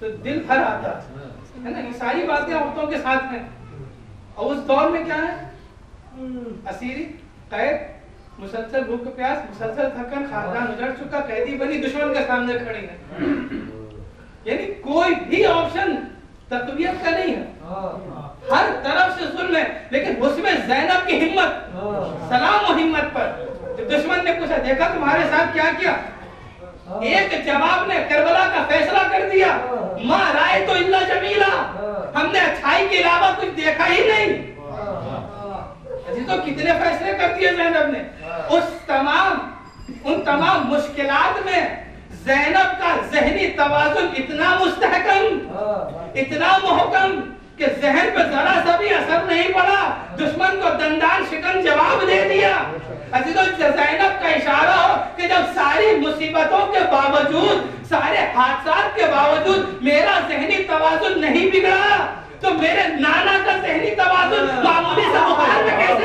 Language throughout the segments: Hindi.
तो दिल भर आता है ना। ये सारी बातें औरतों के साथ हैं। और उस दौर में क्या है, असीरी, कैद, मुसलसल भूख प्यास, मुसलसल थकन, खानदान उजड़ चुका, कैदी बनी दुश्मन के सामने खड़ी है। यानी कोई भी ऑप्शन तकवीयत का नहीं है, हर तरफ से जुल्म है। लेकिन उसमें ज़ैनब की हिम्मत, सलाम और हिम्मत पर। जब दुश्मन ने पूछा, देखा तुम्हारे साथ क्या किया, एक जवाब ने करबला का फैसला कर दिया, मां राय तो इल्ला जमीला, हमने अच्छाई के अलावा कुछ देखा ही नहीं। तो कितने फैसले कर दिए ज़ैनब ने। उन तमाम मुश्किलात में ज़ैनब का ज़हनी तवाज़ुन इतना मुस्तहकम, इतना मुहकम कि ज़हन पर जरा सा भी असर नहीं पड़ा, दुश्मन को दंदान शिकन जवाब दे दिया। तो ज़ैनब का इशारा हो कि जब सारी मुसीबतों के बावजूद, सारे हादसात के बावजूद मेरा ज़हनी तवाज़ुन नहीं बिगड़ा, तो मेरे नाना का ज़हनी तवाज़ुन मामूली सा बुखार में कैसे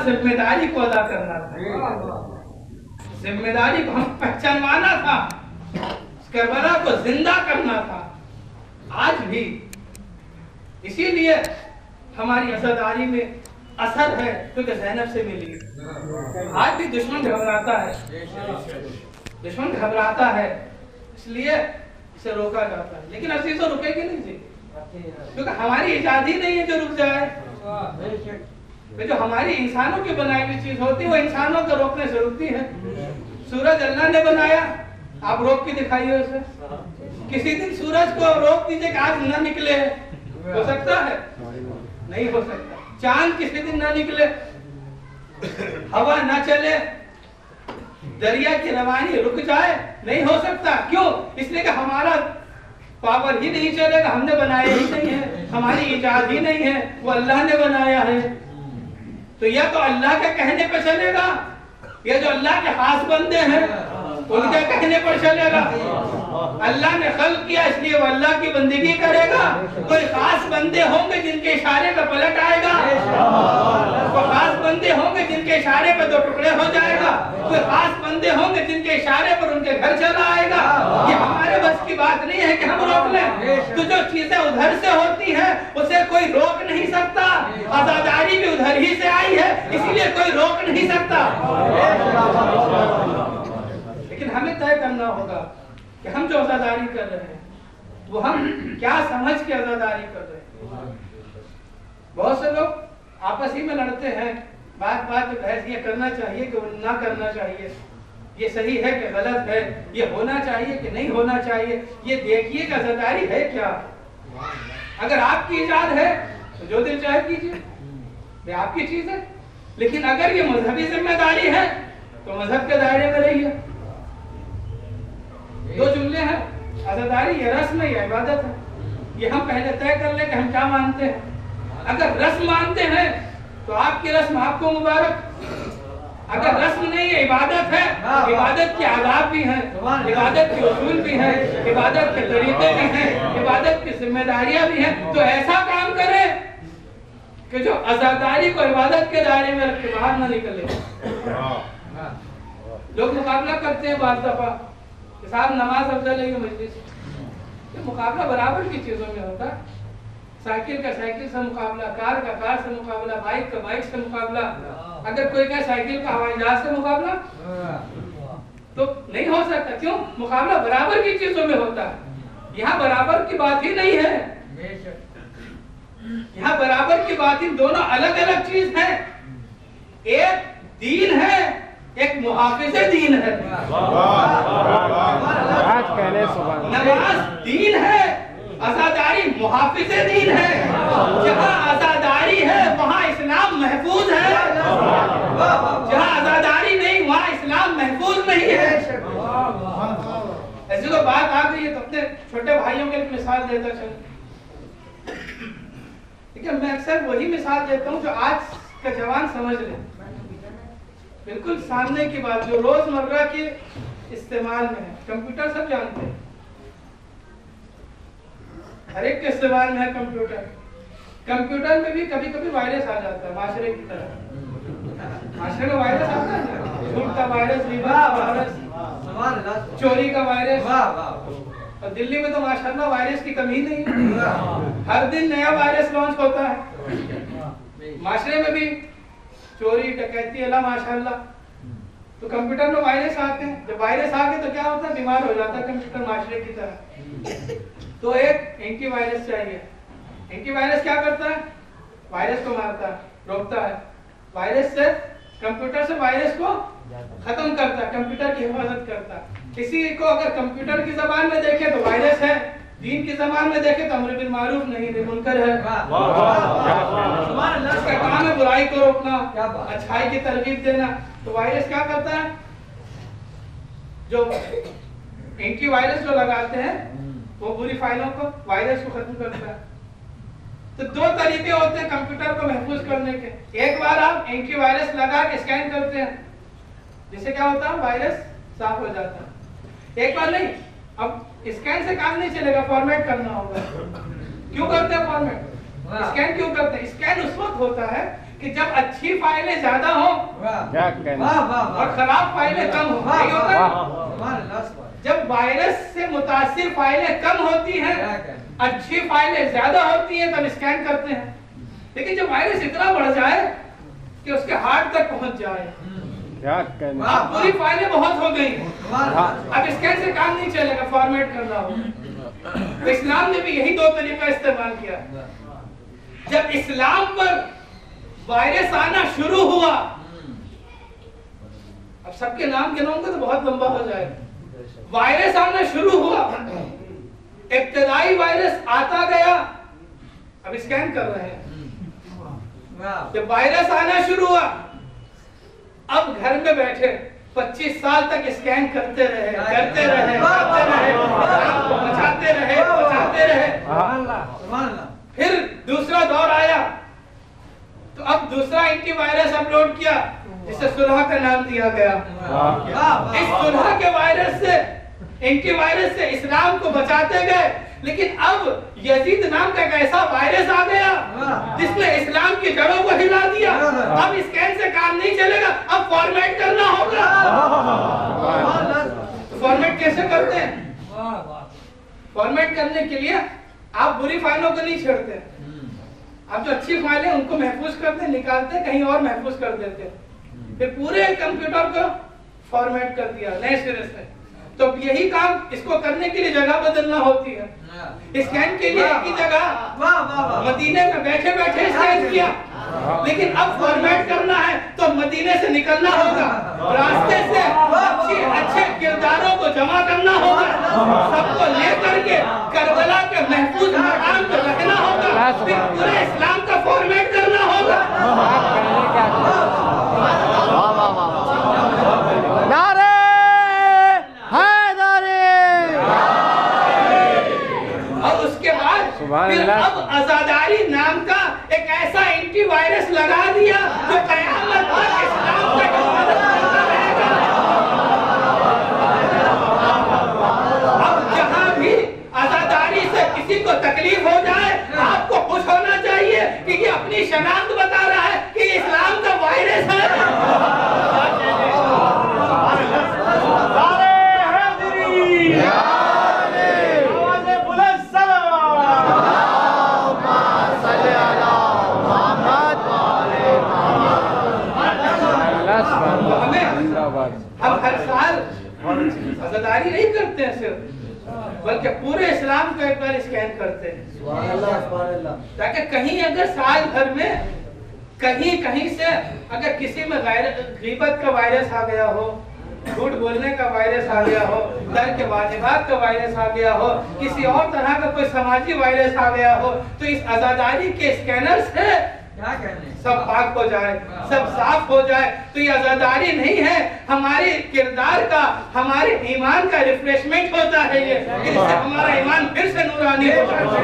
जिम्मेदारी को अदा करना था, जिम्मेदारी को हम पहचानवाना था, करबला को जिंदा करना था। आज भी इसीलिए हमारी अज़ादारी में असर है क्योंकि ज़ैनब से मिली। आज भी दुश्मन घबराता है, दुश्मन घबराता है, इसलिए इसे रोका जाता है। लेकिन असीसों रुकेगी नहीं जी, क्योंकि हमारी इजाज़त ही नहीं है जो रुक जाए। जो हमारी इंसानों की बनाई हुई चीज होती है वो इंसानों को रोकने से रुकती है। सूरज अल्लाह ने बनाया, आप रोक के दिखाइए उसे। किसी दिन सूरज को रोक दीजिए कि आज न निकले, हो सकता है? नहीं हो सकता। चांद किसी दिन न निकले, हवा न चले, दरिया की रवानी रुक जाए, नहीं हो सकता। क्यों? इसलिए कि हमारा पावर ही नहीं चलेगा, हमने बनाया ही नहीं है, हमारी इजाज़त ही नहीं है, वो अल्लाह ने बनाया है। तो यह तो अल्लाह के कहने पर चलेगा, ये जो अल्लाह के खास बंदे हैं उनके कहने पर चलेगा। अल्लाह ने खल्क किया इसलिए वो अल्लाह की बंदगी करेगा। कोई खास बंदे होंगे जिनके इशारे पर पलट आएगा, कोई खास बंदे होंगे जिनके इशारे पर दो टुकड़े हो जाएगा, कोई खास बंदे होंगे जिनके इशारे पर उनके घर चला आएगा। ये हमारे बस की बात नहीं है कि हम रोक लें। तो जो चीजें उधर से होती हैं उसे कोई रोक नहीं सकता। आजादारी भी उधर ही से आई है, इसीलिए कोई रोक नहीं सकता। लेकिन हमें तय करना होगा कि हम जो आजादारी कर रहे हैं वो हम क्या समझ के आजादारी कर रहे हैं। बहुत से लोग आपस ही में लड़ते हैं, बात बात पे बहस, ये करना चाहिए कि ना करना चाहिए, ये सही है कि गलत है, ये होना चाहिए कि नहीं होना चाहिए। ये देखिए कि आजादारी है क्या। अगर आपकी इजाज़त है तो जो दिल चाहे कीजिए, ये आपकी चीज है। लेकिन अगर ये मजहबी जिम्मेदारी है तो मजहब के दायरे में रहिए। दो जुमले हैं, आजादारी या रस्म है या इबादत है। ये हम पहले तय कर लें कि हम क्या मानते हैं। अगर रस्म मानते हैं तो आपकी रस्म आपको मुबारक, अगर रस्म नहीं है इबादत है, इबादत के आदाब भी हैं, इबादत के उसूल भी हैं, इबादत के तरीके भी हैं, इबादत की जिम्मेदारियां भी हैं। तो ऐसा काम करें कि जो आजादारी को इबादत के दायरे में रख के बाहर न निकले। लोग मुकाबला करते हैं बात दफा, साहब नमाज अफजल है मजलिस, तो मुकाबला बराबर की चीजों में होता है। साइकिल का साइकिल से मुकाबला, कार का कार से मुकाबला, बाइक का बाइक से मुकाबला। अगर कोई कहे साइकिल का हवाई जहाज से मुकाबला तो नहीं हो सकता। क्यों? मुकाबला बराबर की चीजों में होता है। यहाँ बराबर की बात ही नहीं है, यहाँ बराबर की बात ही, दोनों अलग अलग चीज है। एक दीन है, एक मुहाफिज़े दीन है। नमाज दीन है, आजादारी मुहाफिज़े दीन है। जहाँ आजादारी है वहाँ इस्लाम महफूज है, जहाँ आजादारी नहीं वहाँ इस्लाम महफूज नहीं है। ऐसी तो बात आ गई है तो अपने छोटे भाइयों के लिए मिसाल देता चलूं। लेकिन मैं अक्सर वही मिसाल देता हूँ जो आज का जवान समझ ले। बिल्कुल सामने की बात जो रोजमर्रा के इस्तेमाल में है। कंप्यूटर सब जानते हैं, हर एक के इस्तेमाल में है कंप्यूटर। कंप्यूटर में भी कभी कभी वायरस आ जाता है माशरे की तरह। माशरे में वायरस आता है ना, झूठ का वायरस, रिबा का वायरस, चोरी का वायरस। और दिल्ली में तो माशाल्लाह वायरस की कमी नहीं है, हर दिन नया वायरस लॉन्च होता है। माशरे में भी चोरी डकैती अल्लाह माशाल्लाह। तो कंप्यूटर में वायरस आते हैं, जब वायरस आ गए तो क्या होता है, बीमार हो जाता है कंप्यूटर माशरे की तरह। तो एक एंटीवायरस चाहिए। एंटीवायरस क्या करता है, वायरस को मारता है, रोकता है, वायरस से कंप्यूटर से वायरस को खत्म करता है, कंप्यूटर की हिफाजत करता है। किसी को अगर कंप्यूटर की जबान में देखे तो वायरस है, दीन की जबान में देखे तो अम्र बिल मारूफ नहीं बिल मुनकर है। इसका काम है बुराई को रोकना, अच्छाई की तरगीब देना। तो वायरस क्या करता है, जो एंटीवायरस जो लगाते हैं वो बुरी फाइलों को, वायरस को खत्म करता है। तो दो तरीके होते हैं कंप्यूटर को महफूज करने के। एक बार आप एंटीवायरस लगा के स्कैन करते हैं, जिससे क्या होता है, वायरस साफ हो जाता है। एक बार नहीं, अब स्कैन से काम नहीं चलेगा, फॉर्मेट करना होगा। क्यों करते हैं फॉर्मेट, स्कैन क्यों करते हैं? स्कैन उस वक्त होता है कि जब अच्छी फाइलें ज्यादा हो और खराब फाइलें कम हो। नहीं होता, जब वायरस से मुतासिर फाइलें कम होती हैं, अच्छी फाइलें ज्यादा होती हैं, तब स्कैन करते हैं। लेकिन जब वायरस इतना बढ़ जाए कि उसके हार्ट तक पहुंच जाए, अब पूरी फाइलें बहुत हो गई, अब स्कैन से काम नहीं चलेगा, फॉर्मेट करना होगा। तो इस्लाम ने भी यही दो तरीका इस्तेमाल किया। जब इस्लाम पर वायरस आना शुरू हुआ, अब सबके नाम गिनोगे तो बहुत लंबा हो जाएगा। वायरस आना शुरू हुआ, इब्तदाई वायरस आता गया, अब स्कैन कर रहे हैं। जब वायरस आना शुरू हुआ, अब घर में बैठे 25 साल तक स्कैन करते रहे, करते रहे, बचाते रहे, बचाते रहे। फिर दूसरा दौर आया, तो अब दूसरा एंटीवायरस अपलोड किया, जिसे सुलह का नाम दिया गया। इस सुलह के वायरस से, एंटीवायरस से इस्लाम को बचाते गए। लेकिन अब यजीद नाम का एक ऐसा वायरस आ गया जिसने इस्लाम की जड़ों को हिला दिया। अब स्कैन से काम नहीं चलेगा, अब फॉर्मेट करना होगा। तो फॉर्मेट कैसे करते हैं? फॉर्मेट करने के लिए आप बुरी फाइलों को नहीं छेड़ते, आप जो अच्छी फाइलें उनको महफूज करते, निकालते, कहीं और महफूज कर देते। फिर पूरे कंप्यूटर को फॉर्मेट कर दिया नए सिरे से। तो यही काम, इसको करने के लिए जगह बदलना होती है। स्कैन के लिए एक ही जगह मदीने में बैठे बैठे स्कैन किया, लेकिन अब फॉर्मेट करना है तो मदीने से निकलना होगा, रास्ते से अच्छे किरदारों को जमा करना होगा, सबको लेकर के करबला के महफूज मकाम पे रखना होगा, फिर पूरे इस्लाम का फॉर्मेट करना होगा। फिर अब अज़ादारी नाम का एक ऐसा एंटीवायरस लगा दिया जो क़यामत तक इस्लाम का हिफाजत करता रहेगा। अब जहां भी अज़ादारी से किसी को तकलीफ हो जाए, आपको खुश होना चाहिए कि ये अपनी शनाख्त बता रहा है कि इस्लाम का वायरस है। हम हर साल अज़ादारी नहीं करते हैं सिर्फ, बल्कि पूरे इस्लाम को एक बार स्कैन करते हैं, ताकि कहीं अगर साल भर में कहीं कहीं से अगर किसी में गीबत का वायरस आ गया हो, झूठ बोलने का वायरस आ गया हो, तर्क वाजिबात का वायरस आ गया हो, किसी और तरह का कोई समाजी वायरस आ गया हो, तो इस अज़ादारी के स्कैनर से सब पाक हो जाए, सब साफ हो जाए। तो ये अज़ादारी नहीं है, हमारे किरदार का, हमारे ईमान का रिफ्रेशमेंट होता है ये, इससे हमारा ईमान फिर से नूरानी हो जाता है।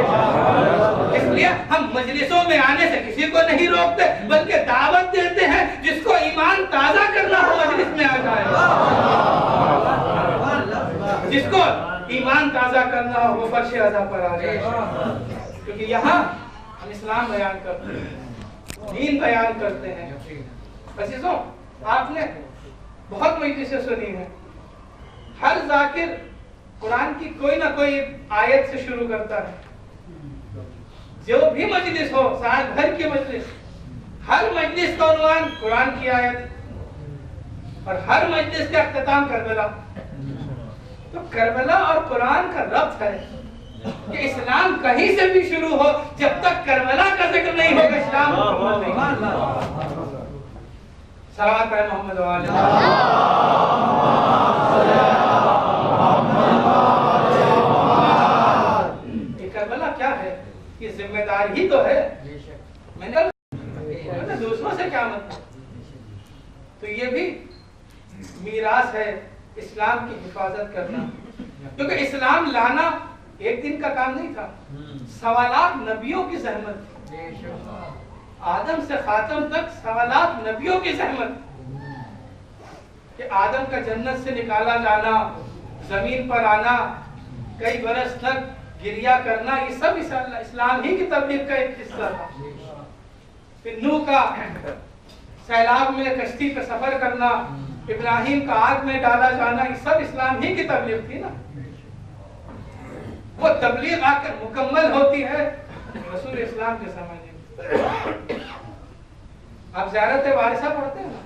इसलिए हम मजलिसों में आने से किसी को नहीं रोकते, बल्कि दावत देते हैं जिसको ईमान ताजा करना हो मजलिस में आ जाए, जिसको ईमान ताजा करना हो वो फर्श अज़ा पर आ जाए। क्योंकि यहाँ हम इस्लाम बयान करते हैं, दीन बयान करते हैं। अजीजों, आपने बहुत मजलिसें सुनी है, हर जाकिर कुरान की कोई ना कोई आयत से शुरू करता है। जो भी मजलिस हो, साल भर की मजलिस, हर मजलिस का उन्वान कुरान की आयत और हर मजलिस का अख्ताम करबला। तो करबला और कुरान का रब्त है कि इस्लाम कहीं से भी शुरू हो, जब तक करबला का जिक्र नहीं होगा इस्लाम मुकम्मल नहीं। सलावत पे मोहम्मद व आले ये करबला क्या है? ये जिम्मेदारी ही तो है। मैंने दूसरों से क्या मतलब? तो ये भी मीरास है इस्लाम की हिफाजत करना, क्योंकि इस्लाम लाना एक दिन का काम नहीं था। सवालात नबियों की जहमत थी, आदम से खातम तक सवालात नबियों की जहमत कि आदम का जन्नत से निकाला जाना, जमीन पर आना, कई बरस तक गिरिया करना, ये सब इस्लाम ही की तबलीग का एक हिस्सा था। फिर नूह का सैलाब में कश्ती पर सफर करना, इब्राहिम का आग में डाला जाना, ये सब इस्लाम ही की तबलीग थी ना। वो तबलीग आकर मुकम्मल होती है रसूल इस्लाम के समय में। आप ज़ियारत वारिसा पढ़ते हैं ना,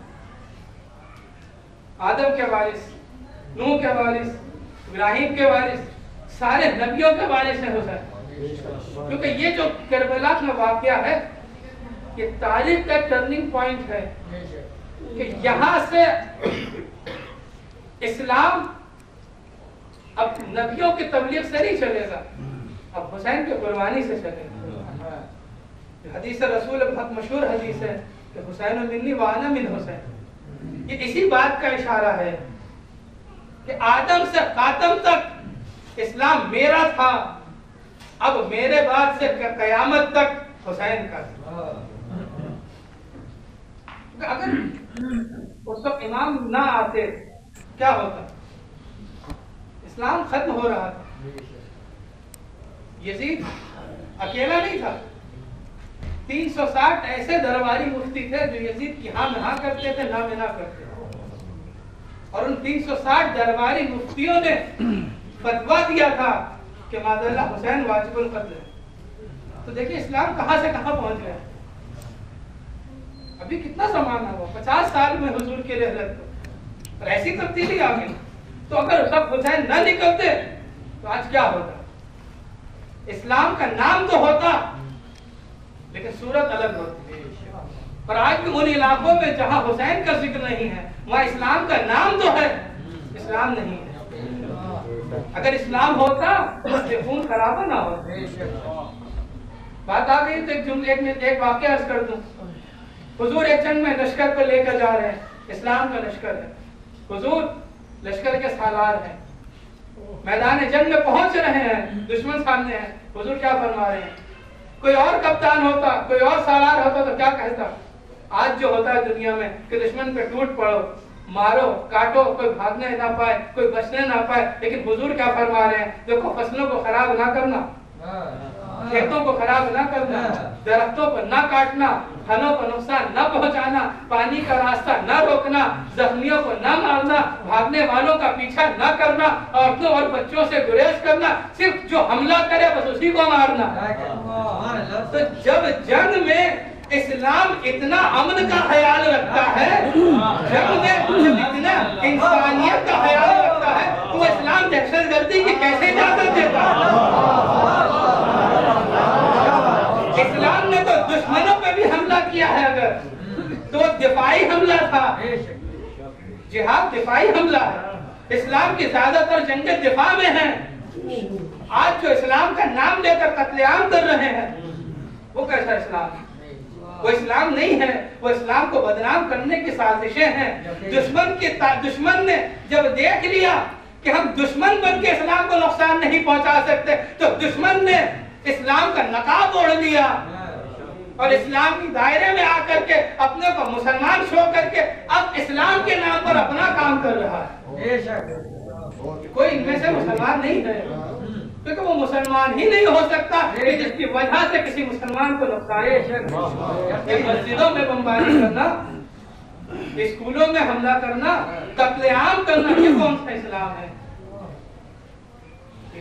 आदम के वारिस, नूह के वारिस, इब्राहिम के वारिस, सारे नबियों के वारिस है हुसैन। क्योंकि ये जो करबला का वाकया है, ये तारीख का टर्निंग पॉइंट है कि यहाँ से इस्लाम अब नबियों की तबलीग से नहीं चलेगा, अब हुसैन की कुर्बानी से चलेगा। हदीस रसूल बहुत मशहूर हदीस है कि हुसैन मिन्नी व अना मिन हुसैन। ये इसी बात का इशारा है कि आदम से खातम तक इस्लाम मेरा था, अब मेरे बाद से कयामत तक हुसैन का। अगर उस वक्त इमाम ना आते क्या होता? इस्लाम खत्म हो रहा था। यजीद अकेला नहीं था, 360 ऐसे दरबारी मुफ्ती थे जो यजीद की हाँ में हाँ करते थे, ना में ना करते थे। और उन 360 दरबारी मुफ्तियों ने फतवा दिया था कि मादल्ला हुसैन वाजिबुल कत्ल है। तो देखिए इस्लाम कहाँ से कहाँ पहुंच गया। अभी कितना जमाना हुआ, 50 साल में हुजूर की रहलत और ऐसी तब्दीली आ गई। तो अगर सब हुसैन न निकलते तो आज क्या होता? इस्लाम का नाम तो होता लेकिन सूरत अलग होती। पर आज भी उन इलाकों में जहां हुसैन का जिक्र नहीं है, वहां इस्लाम का नाम तो है, इस्लाम नहीं है। अगर इस्लाम होता तो खून खराबा ना होता। बात आ गई तो एक जुमले एक वाकया अर्ज कर दूं। हुजूर एक जंग में लश्कर को लेकर जा रहे हैं, इस्लाम का लश्कर है। हुजूर लश्कर के सालार हैं, मैदान जंग में पहुंच रहे हैं, दुश्मन सामने है। हुजूर क्या फरमा रहे हैं? कोई और कप्तान होता, कोई और सालार होता तो क्या कहता? आज जो होता है दुनिया में कि दुश्मन पे टूट पड़ो, मारो, काटो, कोई भागने ना पाए, कोई बचने ना पाए। लेकिन हुजूर क्या फरमा रहे हैं? देखो, फसलों को खराब ना करना, खेतों को खराब ना करना, दरख्तों को ना काटना, फलों को नुकसान न पहुंचाना, पानी का रास्ता न रोकना, जख्मियों को न मारना, भागने वालों का पीछा न करना, औरतों और बच्चों से गुरेज करना, सिर्फ जो हमला करे बस उसी को मारना। तो जब जंग में इस्लाम इतना अमन का ख्याल रखता है, जंग में जब इतना इंसानियत का ख्याल रखता है, तो इस्लाम दहशतगर्दी की कैसे इजाजत देता है? इस्लाम ने तो दुश्मनों पे भी हमला किया है, अगर तो दिफाई हमला था। जिहाद दिफाई हमला है। इस्लाम की ज्यादातर जंगें दिफा में हैं। आज जो इस्लाम का नाम लेकर कत्लेआम कर रहे हैं, वो कैसा इस्लाम है? वो इस्लाम नहीं है, वो इस्लाम को बदनाम करने की साजिशें हैं। दुश्मन ने जब देख लिया कि हम दुश्मन बन के इस्लाम को नुकसान नहीं पहुंचा सकते, तो दुश्मन ने इस्लाम का नकाब ओढ़ लिया और इस्लाम की दायरे में आकर के अपने को मुसलमान शो करके अब इस्लाम के नाम पर अपना काम कर रहा है। कोई इनमें से मुसलमान नहीं है। क्योंकि वो मुसलमान ही नहीं हो सकता कि जिसकी वजह से किसी मुसलमान को नुकसान है। मस्जिदों में बमबारी करना, स्कूलों में हमला करना, कत्लेआम करना, ये कौन सा इस्लाम है?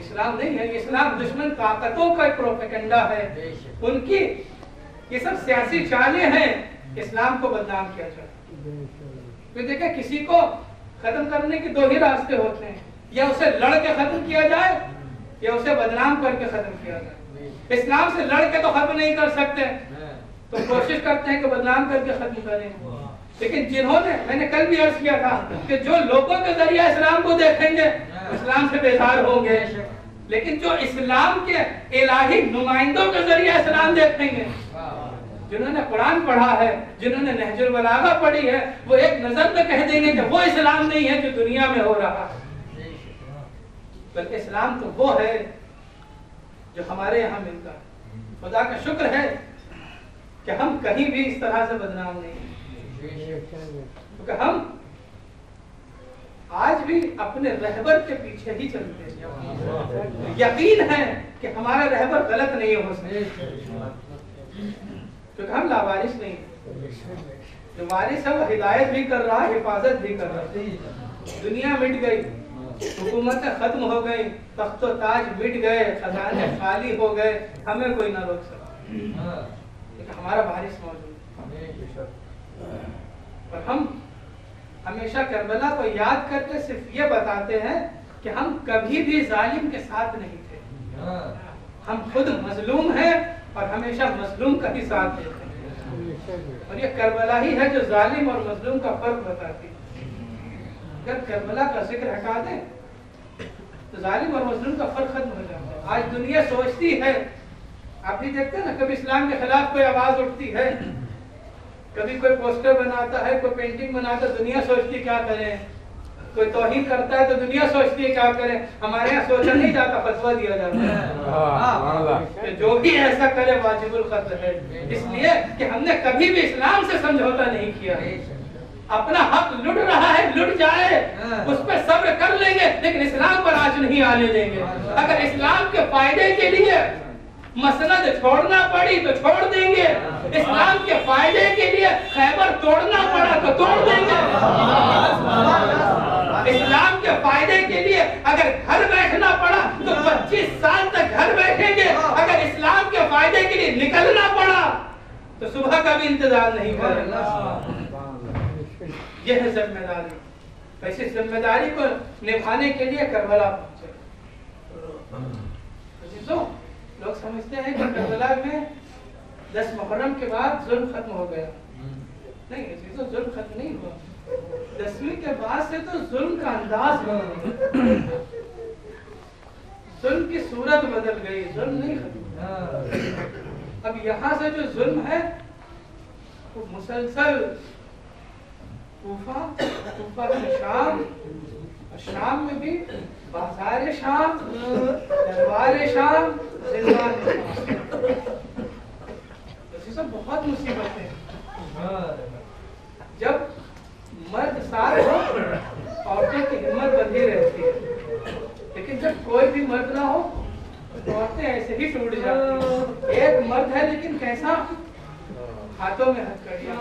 इस्लाम नहीं है। इस्लाम दुश्मन ताकतों का प्रोपेगेंडा है, उनकी ये सब सियासी चालें हैं इस्लाम को बदनाम किया जाए। तो देखिए, किसी को खत्म करने के दो ही रास्ते होते हैं, या उसे लड़ के खत्म किया जाए या उसे बदनाम करके खत्म किया जाए। इस्लाम से लड़ के तो खत्म नहीं कर सकते, तो कोशिश करते हैं कि बदनाम करके खत्म करें। लेकिन जिन्होंने, मैंने कल भी अर्ज किया था कि जो लोगों के जरिए इस्लाम को देखेंगे इस्लाम से बेजार होंगे, लेकिन जो इस्लाम के इलाही नुमाइंदों के जरिए इस्लाम देखेंगे, जिन्होंने कुरान पढ़ा है, जिन्होंने नहजुल बलागा पढ़ी है, वो एक नजर में कह देंगे कि वो इस्लाम नहीं है जो दुनिया में हो रहा है, बल्कि इस्लाम तो वो है जो हमारे यहाँ मिलता है। खुदा का शुक्र है कि हम कहीं भी इस तरह से बदनाम नहीं, क्योंकि हम आज भी अपने रहबर के पीछे ही चलते हैं। यकीन है कि हमारा रहबर गलत नहीं हो सकता, क्योंकि हम लावारिस नहीं, जो वारिस है वो हिदायत भी कर रहा है, हिफाजत भी कर रहा है। दुनिया मिट गई, हुकूमतें खत्म हो गई, तख्तो ताज मिट गए, खजाने खाली हो गए, हमें कोई ना रोक सका, क्योंकि हमारा वारिस मौजूद है। और हम हमेशा करबला को याद करके सिर्फ ये बताते हैं कि हम कभी भी जालिम के साथ नहीं थे, हम खुद मजलूम हैं और हमेशा मजलूम का ही साथ देते हैं। और ये करबला ही है जो जालिम और मजलूम का फर्क बताती है। अगर करबला का जिक्र हटा दें तो जालिम और मजलूम का फर्क खत्म हो जाता है। आज दुनिया सोचती है, आप भी देखते हैं ना, कभी इस्लाम के खिलाफ कोई आवाज उठती है, कभी कोई पोस्टर बनाता है, कोई पेंटिंग बनाता है, दुनिया सोचती क्या करें, कोई तौहीन करता है तो दुनिया सोचती है क्या करें। हमारे यहाँ सोचा नहीं जाता, फतवा दिया जाता है कि जो भी ऐसा करे वाजिबुल कत्ल है, इसलिए कि हमने कभी भी इस्लाम से समझौता नहीं किया। अपना हक लुट रहा है, लुट जाए, उस पर सब्र कर लेंगे, लेकिन इस्लाम पर आज नहीं आने देंगे। अगर इस्लाम के फायदे के लिए मसनद छोड़ना पड़ी तो छोड़ देंगे, इस्लाम के फायदे के लिए खैबर तोड़ना पड़ा तो तोड़ देंगे। इस्लाम के फायदे के लिए अगर घर बैठना पड़ा तो 25 साल तक घर बैठेंगे। अगर इस्लाम के फायदे के लिए निकलना पड़ा तो सुबह का भी इंतजार नहीं करेंगे। यह है जिम्मेदारी। ऐसी जिम्मेदारी को निभाने के लिए करबला पहुंचे। लोग समझते हैं कि करबला में 10 मुहर्रम के बाद जुल्म खत्म हो गया। नहीं, जुल्म खत्म नहीं हुआ। 10वीं के बाद से तो जुल्म का अंदाज बदल गया, जुल्म की सूरत बदल गई, जुल्म नहीं खत्म। अब यहाँ से जो जुल्म है वो मुसलसल कूफा से शाम, और शाम में भी बाजार शाम, दरबार शाम, सब बहुत मुसीबतें। जब मर्द साथ हो औरतों की हिम्मत बंधी रहती है, लेकिन जब कोई भी मर्द ना हो तो औरतें ऐसे ही टूट जाती। एक मर्द है लेकिन कैसा, हाथों में हथकड़ियां,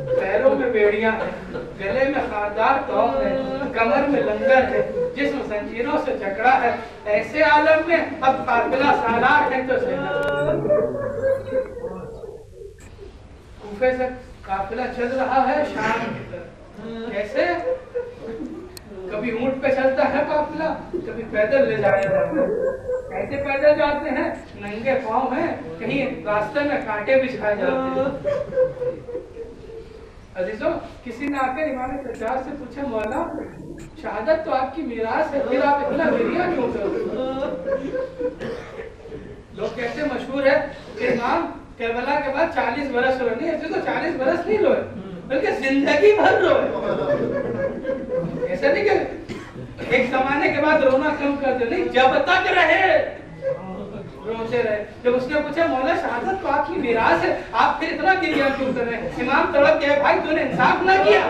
पैरों में बेड़ियां हैं, गले में खारदार तौक है, कमर में लंगर है, जिस्म जंजीरों से जकड़ा है। ऐसे आलम में अब काफिला सालार है तो कूफे से काफिला चल रहा है शाम की तरफ। कैसे? कभी ऊंट पे चलता है काफिला, कभी पैदल ले जाया जाता है। कैसे पैदल जाते हैं? नंगे पांव हैं, कहीं रास्ते में कांटे बिछाए जाते हैं। अजीजों, किसी ने आकर इमाम सज्जाद से पूछा, मौला शहादत तो आपकी मीरास है, फिर आप इतना गिरिया क्यों करोगे? लोग कहते मशहूर है कि इमाम करबला के बाद 40 बरस रोए। नहीं, ऐसे तो 40 बरस नहीं रोए, बल्कि जिंदगी भर रोए। ऐसा नहीं कि एक जमाने के बाद रोना कम कर दो, नहीं, जब तक रहे रोते रहे। जब उसने पूछा, मौला शहादत तो आपकी मीरास है, आप फिर इतना गिरिया क्यों कर रहे हैं? इमाम तड़प गए, भाई तूने इंसाफ ना किया।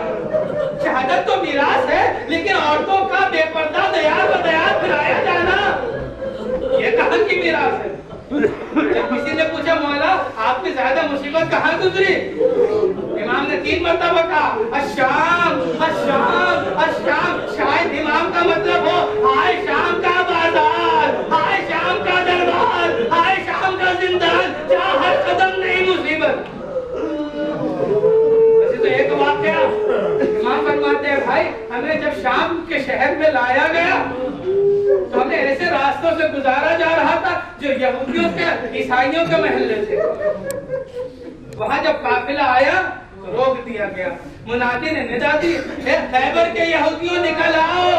शहादत तो मीरास है, लेकिन औरतों का बेपर्दा दयाल व दयाल फिराया जाना कहाँ की मीरास है? जब किसी ने पूछा मौला आपकी ज्यादा मुसीबत कहाँ गुजरी, इमाम ने 3 मरतबा कहा अश्शाम अश्शाम अश्शाम। शायद इमाम का मतलब हो हाय शाम का बाजार, हाय शाम का दरबार, हाय शाम का जिंदान, जहाँ हर कदम नई मुसीबत। वैसे तो एक वाकया इमाम फरमाते हैं भाई हमें जब शाम के शहर में लाया गया तो हमें ऐसे रास्तों से गुजारा जा रहा था जो यहूदियों के ईसाइयों के महल्ले थे। वहां जब काफिला आया तो रोक दिया गया। मुनादी ने निदा दी खैबर के यहूदियों निकल आओ,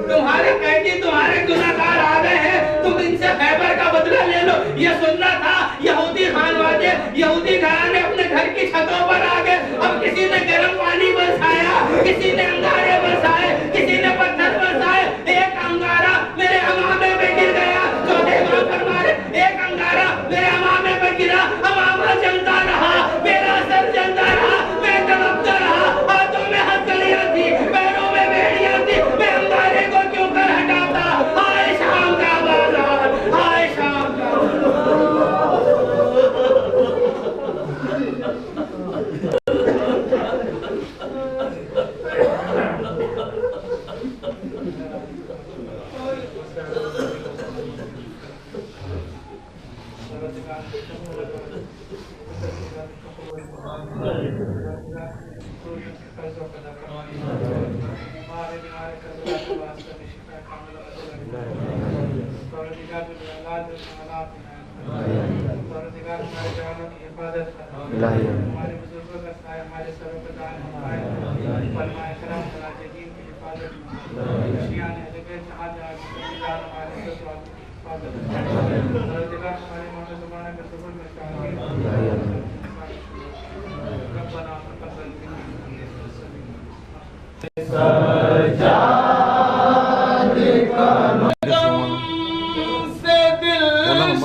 तुम्हारे कैदी तुम्हारे गुनाहगार आ गए हैं, तुम इनसे खैबर का बदला ले लो। ये सुनना था यहूदी खानवादे यहूदी घराने अपने घर की छतों पर आ गए। अब किसी ने गर्म पानी बरसाया, किसी ने अंगारे बरसाए, किसी ने पत्थर बरसाए। एक अंगारा मेरे अमामे पे गिर गया, चौथे इमाम फरमा रहे एक अंगारा मेरे अमामे पे गिरा, अमामा जलता रहा, मेरा सर जलता रहा, मैं तड़पता रहा, हाथों में हथकड़ियां थी, पैरों में बेड़ियां थी, मैं अंगारे को क्यों कर हटाता। हाय शाम का बाजार, हाय शाम का हमारे बुजुर्गों का सहाय हमारे सरों पर दान फरमाए, फरमाए करम फरमाए दीन की हिफाजत में खुशियां ने लगे जहां जहां गुजार हमारे ससुराल की हिफाजत में परवरदिगार हमारे मौला ज़माना के सबूर में शामिल रब्बना तक़ब्बल सजा से दिल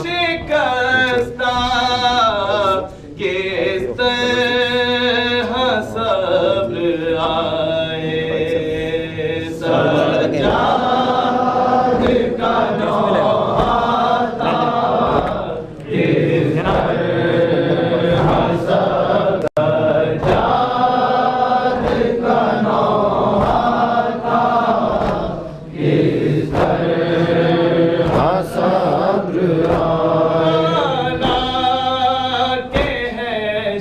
शिकस्ता किस तरह सब्र आए सजाद का नौता किस तरह सजाद का नौता किस तरह सब्र आना के है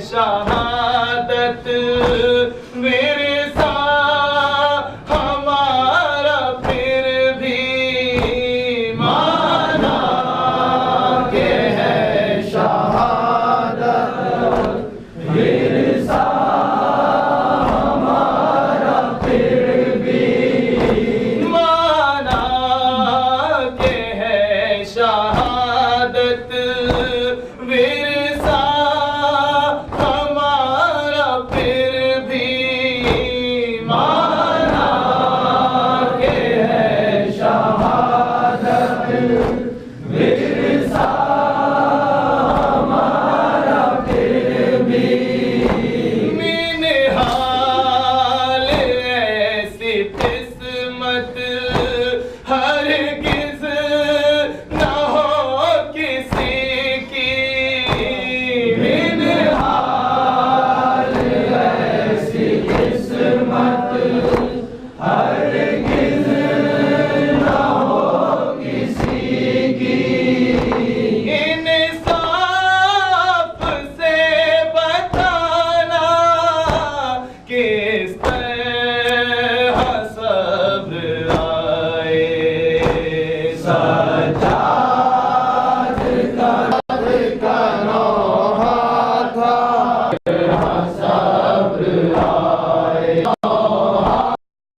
शहादत